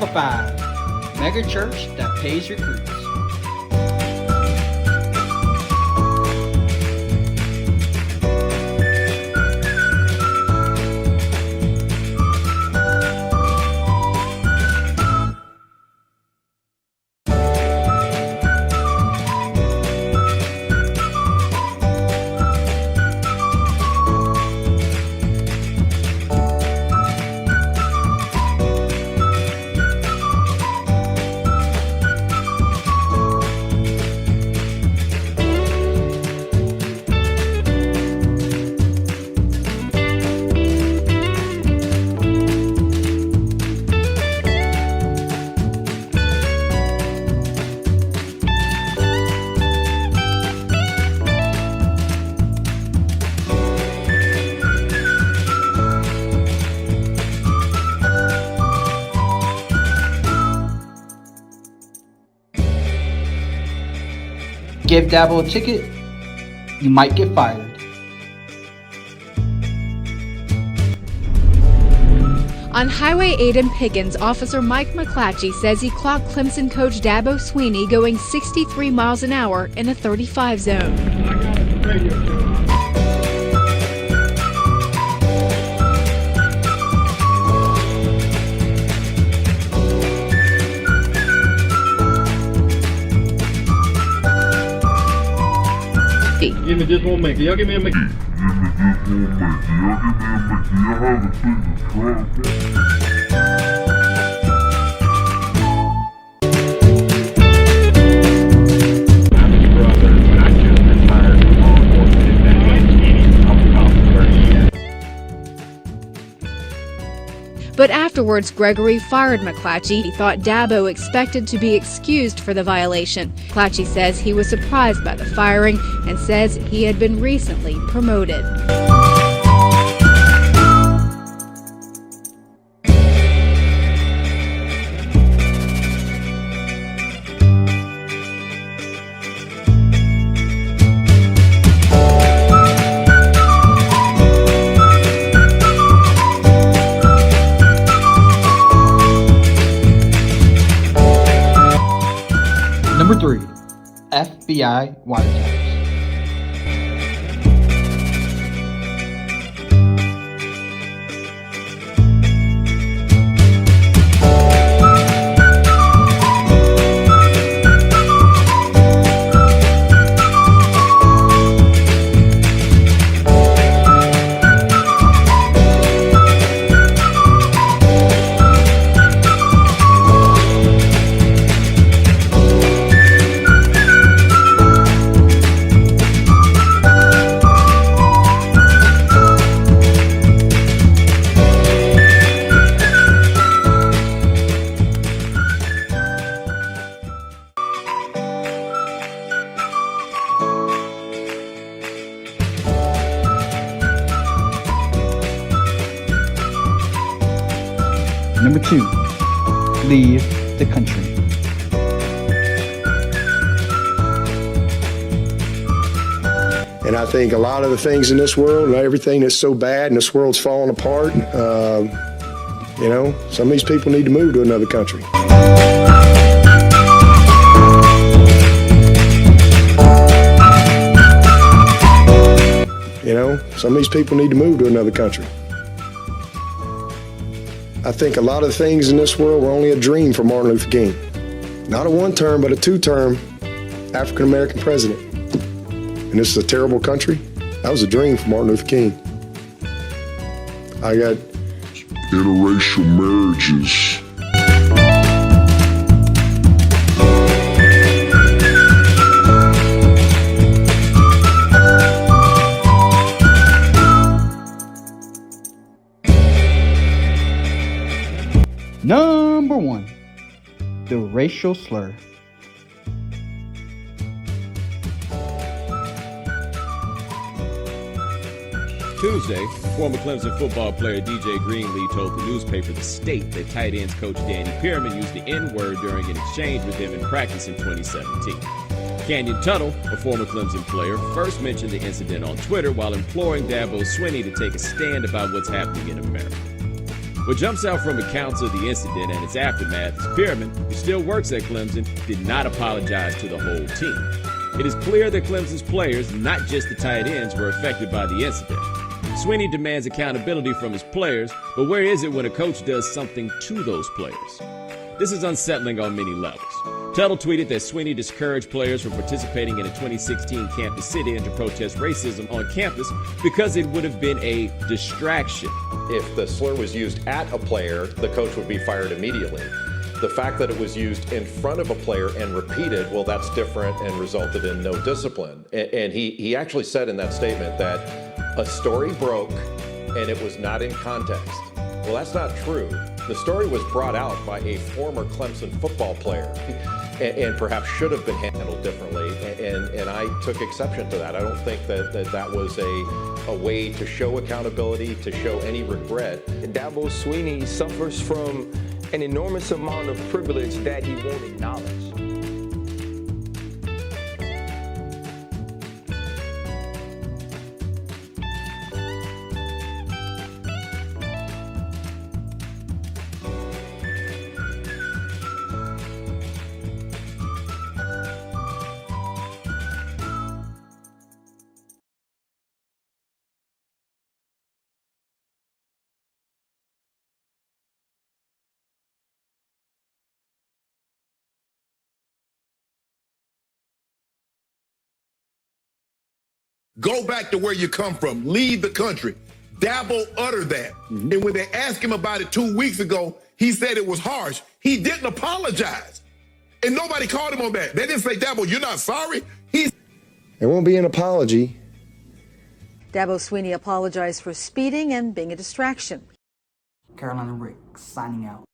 Number 5, mega church that pays recruits. Give Dabo a ticket, you might get fired. On Highway 8 in Pickens, Officer Mike McClatchy says he clocked Clemson coach Dabo Swinney going 63 miles an hour in a 35 zone. I got a radio show. Give me just one Mickey. Y'all give me a Mickey. But afterwards, Gregory fired McClatchy. He thought Dabo expected to be excused for the violation. McClatchy says he was surprised by the firing and says he had been recently promoted. Number 3, FBI wiretaps. Number 2, leave the country. And I think a lot of the things in this world, and everything that's so bad and this world's falling apart, you know, some of these people need to move to another country. You know, some of these people need to move to another country. I think a lot of the things in this world were only a dream for Martin Luther King. Not a one-term, but a two-term African-American president. And this is a terrible country. That was a dream for Martin Luther King. I got interracial marriages. Number 1, the racial slur. Tuesday, former Clemson football player DJ Greenlee told the newspaper The State that tight ends coach Danny Pearman used the N-word during an exchange with him in practice in 2017. Canyon Tuttle, a former Clemson player, first mentioned the incident on Twitter while imploring Dabo Swinney to take a stand about what's happening in America. What jumps out from accounts of the incident and its aftermath is Pearman, who still works at Clemson, did not apologize to the whole team. It is clear that Clemson's players, not just the tight ends, were affected by the incident. Swinney demands accountability from his players, but where is it when a coach does something to those players? This is unsettling on many levels. Tuttle tweeted that Swinney discouraged players from participating in a 2016 campus sit-in to protest racism on campus because it would have been a distraction. If the slur was used at a player, the coach would be fired immediately. The fact that it was used in front of a player and repeated, well, that's different and resulted in no discipline. And he actually said in that statement that a story broke and it was not in context. Well, that's not true. The story was brought out by a former Clemson football player and perhaps should have been handled differently. And I took exception to that. I don't think that was a way to show accountability, to show any regret. Dabo Swinney suffers from an enormous amount of privilege that he won't acknowledge. Go back to where you come from. Leave the country. Dabo uttered that. And when they asked him about it 2 weeks ago, he said it was harsh. He didn't apologize. And nobody called him on that. They didn't say, Dabo, you're not sorry. There won't be an apology. Dabo Swinney apologized for speeding and being a distraction. Carolina Rick signing out.